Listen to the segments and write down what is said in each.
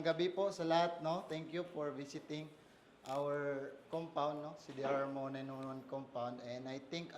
gabi po sa lahat, no? Thank you for visiting our compound, no? CDR Mo 911 compound. And I think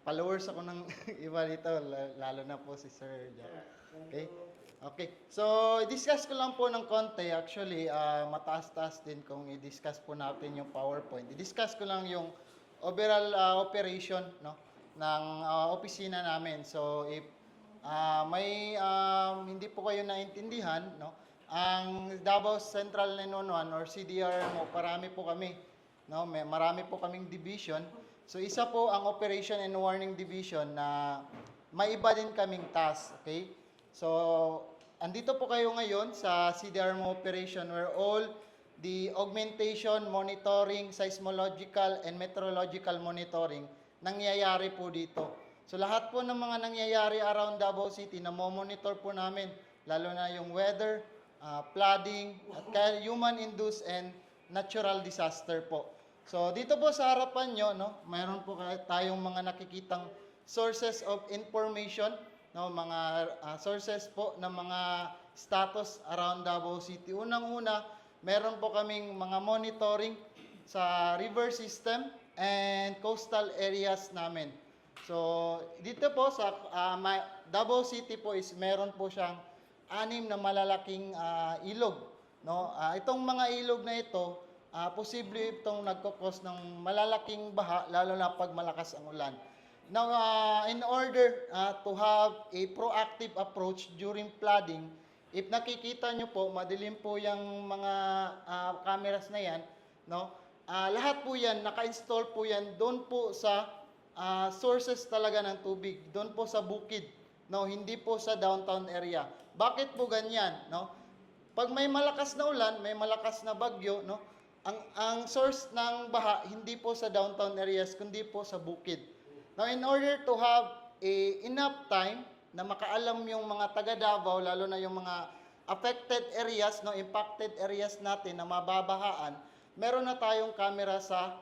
followers ako ng iba dito, lalo na po si Sir Jack. Okay? Okay. So, i-discuss ko lang po ng konti. Actually, mataas-taas din kung i-discuss po natin yung PowerPoint. I-discuss ko lang yung overall operation, no? Ng opisina namin. So, if may hindi po kayo naintindihan, no? Ang Davao Central 911 or CDR mo, parami po kami, no? Marami po kaming division. So isa po ang Operation and Warning Division na may iba din kaming task, okay? So andito po kayo ngayon sa CDR mo operation where all the augmentation, monitoring, seismological and meteorological monitoring nangyayari po dito. So lahat po ng mga nangyayari around Davao City na monitor po namin, lalo na yung weather, flooding, at human-induced and natural disaster po. So dito po sa harapan nyo, no, mayroon po tayong mga nakikitang sources of information, no, mga sources po ng mga status around Davao City. Unang-una, meron po kaming mga monitoring sa river system and coastal areas namin. So, dito po sa Davao City po is meron po siyang 6 na malalaking ilog, no? Itong mga ilog na ito, posible itong nagkokos ng malalaking baha lalo na pag malakas ang ulan. Now, in order to have a proactive approach during flooding, if nakikita nyo po, madilim po yung mga cameras na yan, no? Lahat po yan, naka-install po yan doon po sa sources talaga ng tubig, doon po sa bukid, no? Hindi po sa downtown area. Bakit po ganyan, no? Pag may malakas na ulan, may malakas na bagyo, no? Ang source ng baha hindi po sa downtown areas kundi po sa bukid. Now in order to have enough time na makaalam yung mga taga Davao, lalo na yung mga affected areas, no, impacted areas natin na mababahaan, meron na tayong camera sa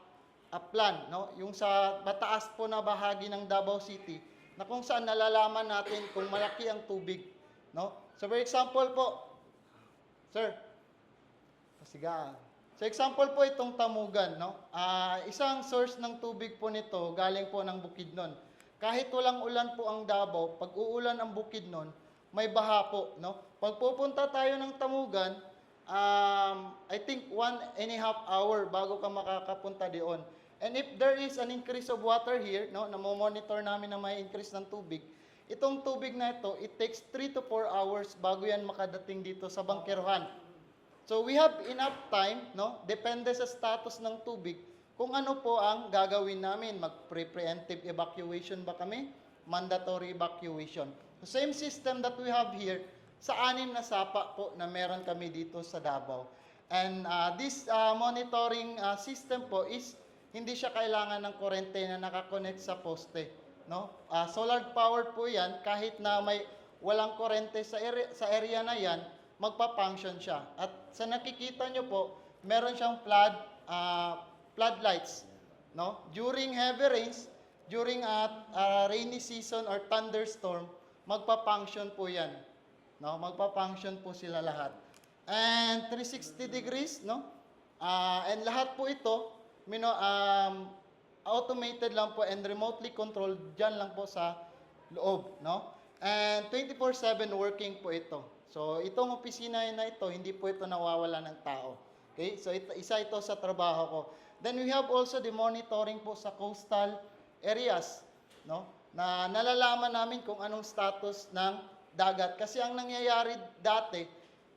plan, no? Yung sa mataas po na bahagi ng Davao City na kung saan nalalaman natin kung malaki ang tubig, no? So for example po, sir, pasigaan. So example po itong Tamugan, no? Isang source ng tubig po nito galing po ng Bukidnon. Kahit walang ulan po ang Davao, pag uulan ang Bukidnon, may baha po, no? Pag pupunta tayo ng Tamugan, I think 1.5 hour bago ka makakapunta doon. And if there is an increase of water here, no, na monitor namin na may increase ng tubig, itong tubig na ito, it takes 3 to 4 hours bago yan makadating dito sa bangkeruhan. So we have enough time, no? Depende sa status ng tubig, kung ano po ang gagawin namin. Mag-preemptive evacuation ba kami? Mandatory evacuation. The same system that we have here sa 6 na sapa po na meron kami dito sa Davao. And this monitoring system po is hindi siya kailangan ng kuryente na nakakonect sa poste, no? Solar powered po 'yan, kahit na may walang kuryente sa area na 'yan, magpa-function siya. At sa nakikita nyo po, meron siyang floodlights, no? During heavy rains, during rainy season or thunderstorm, magpa-function po 'yan, no? Magpa-function po sila lahat. And 360 degrees, no? And lahat po ito automated lang po and remotely controlled dyan lang po sa loob, no? And 24/7 working po ito. So itong opisina na ito, hindi po ito nawawala ng tao. Okay? So isa ito sa trabaho ko. Then we have also the monitoring po sa coastal areas, no? Na nalalaman namin kung anong status ng dagat. Kasi ang nangyayari dati,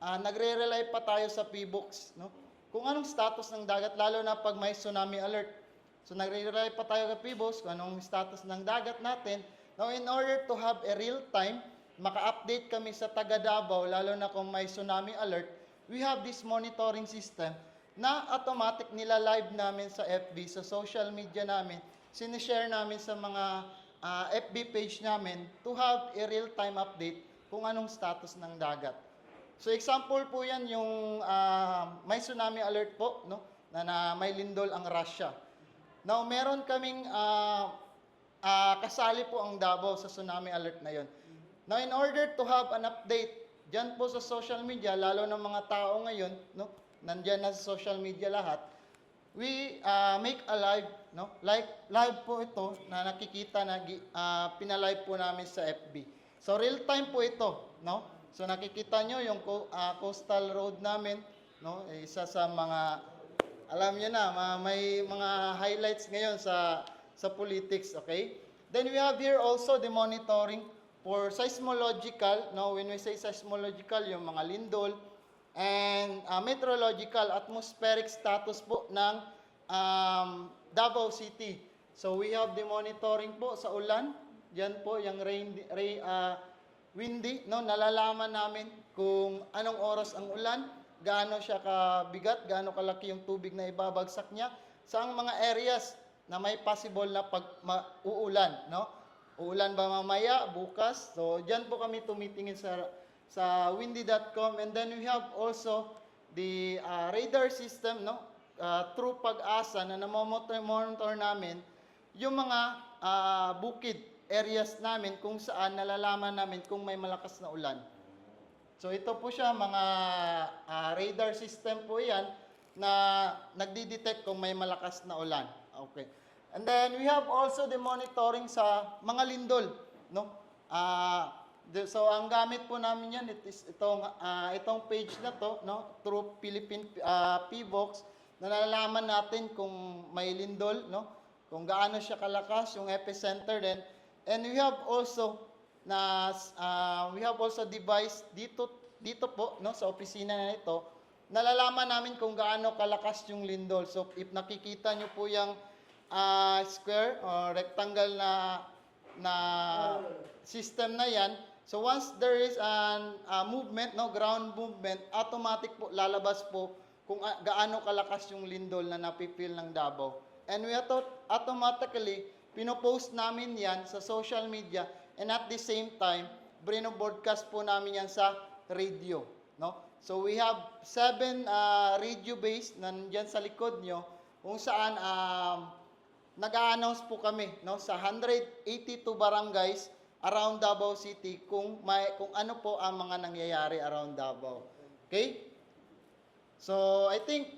nagre-rely pa tayo sa PBOX, no? Kung anong status ng dagat, lalo na pag may tsunami alert. So nagre-rely pa tayo sa PBOX kung anong status ng dagat natin. Now in order to have a real time, maka-update kami sa taga Davao, lalo na kung may tsunami alert, we have this monitoring system na automatic nila live namin sa FB, sa social media namin, sinishare namin sa mga FB page namin to have a real-time update kung anong status ng dagat. So example po yan yung may tsunami alert po, no? Na may lindol ang Russia. Now meron kaming kasali po ang Davao sa tsunami alert na yon. Now in order to have an update diyan po sa social media, lalo ng mga tao ngayon, no? Nandiyan na sa social media lahat. We make a live, no? Like live po ito na nakikita na pinalive po namin sa FB. So real time po ito, no? So nakikita nyo yung coastal road namin, no? Isa sa mga, alam niyo na, may mga highlights ngayon sa politics, okay? Then we have here also the monitoring for seismological, no? When we say seismological, yung mga lindol, and meteorological, atmospheric status po ng Davao City. So we have the monitoring po sa ulan, diyan po yung windy, no? Nalalaman namin kung anong oras ang ulan, gaano siya kabigat, gaano kalaki yung tubig na ibabagsak niya, saang mga areas na may possible na uulan, no? Uulan ba mamaya, bukas? So diyan po kami tumitingin sa windy.com, and then we have also the radar system, no? Through Pag-asa na namomonitor namin yung mga bukid areas namin kung saan nalalaman namin kung may malakas na ulan. So ito po siya, mga radar system po yan na nagdi-detect kung may malakas na ulan. Okay. And then we have also the monitoring sa mga lindol, no? So ang gamit po namin yan, itong page na to, no? Through Philippine PVOX, na nalalaman natin kung may lindol, no? Kung gaano siya kalakas, yung epicenter din. And we have also device dito po, no, sa opisina na ito, nalalaman namin kung gaano kalakas yung lindol. So if nakikita nyo po yung square or rectangle na system na yan, so once there is an movement, no, ground movement, automatic po lalabas po kung gaano kalakas yung lindol na napipil ng Davao. And we automatically pinopost namin yan sa social media, and at the same time, broadcast po namin yan sa radio, no? So we have 7 radio base nandiyan sa likod nyo, kung saan nag-a-announce po kami, no, sa 182 barangays around Davao City kung ano po ang mga nangyayari around Davao. Okay? So I think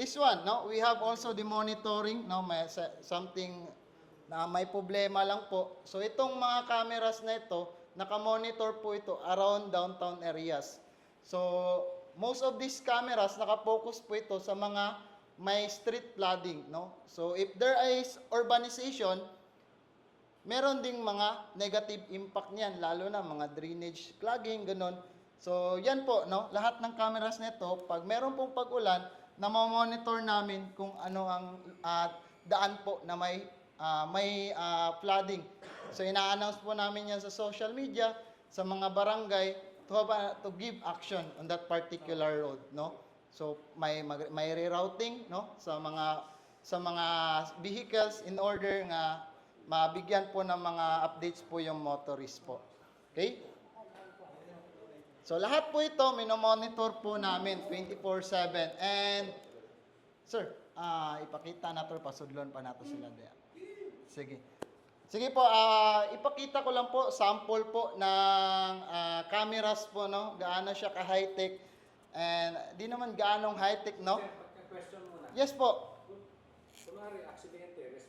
this one, no, we have also the monitoring, no, may something na may problema lang po. So itong mga cameras na ito, naka-monitor po ito around downtown areas. So most of these cameras naka-focus po ito sa mga may street flooding, no? So if there is urbanization, meron ding mga negative impact niyan, lalo na mga drainage clogging, ganun. So yan po, no? Lahat ng cameras nito, pag meron pong pag-ulan, na-monitor namin kung ano ang daan po na may flooding. So ina-announce po namin yan sa social media, sa mga barangay, to give action on that particular road, no? So may rerouting, no, sa mga vehicles in order nga mabigyan po ng mga updates po yung motorist po. Okay? So lahat po ito minomonitor po namin 24/7. And sir, ipakita nato, pasudlon pa nato sila diyan. Sige. Sige po, ipakita ko lang po sample po ng cameras po, no, gaano siya ka-high-tech. And di naman gaanong high-tech, no? Question muna. Yes po. Kunwari, aksidente,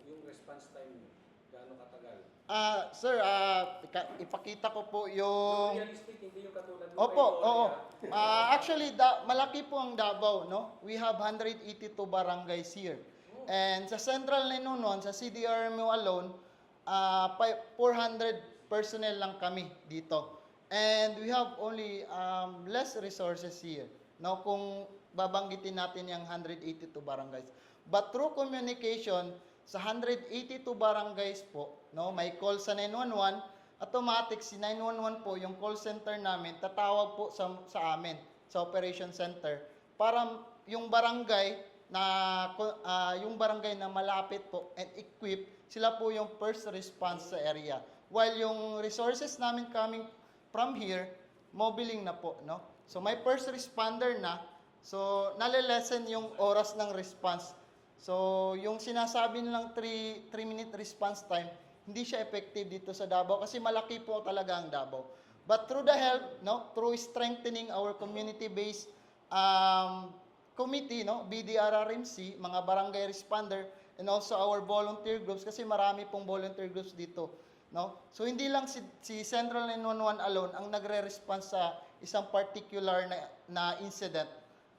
yung response time niyo, gaano katagal? Sir, ipakita ko po yung... Realistic, hindi yung katulad mo. Opo, oo. Actually, malaki po ang Davao, no? We have 182 barangays here. And sa Central Linunon, sa CDRMO alone, 400 personnel lang kami dito. And we have only less resources here. No, kung babanggitin natin yung 182 barangays. But through communication, sa 182 barangays po, no, may call sa 911, automatic si 911 po, yung call center namin, tatawag po sa amin, sa operation center, para yung barangay na malapit po and equipped, sila po yung first response sa area. While yung resources namin coming from here, mobiling na po, no? So may first responder na, so nalilesen yung oras ng response. So yung sinasabi nilang 3-minute response time, hindi siya effective dito sa Davao kasi malaki po talaga ang Davao. But through the help, no, through strengthening our community-based committee, no, BDRRMC, mga barangay responder, and also our volunteer groups, kasi marami pong volunteer groups dito. No? So hindi lang si Central 911 alone ang nagre-response sa isang particular na incident.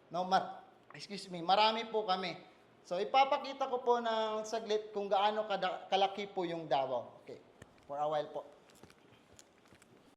No, marami po kami. So ipapakita ko po ng saglit kung gaano kalaki po yung Davao. Okay. For a while po.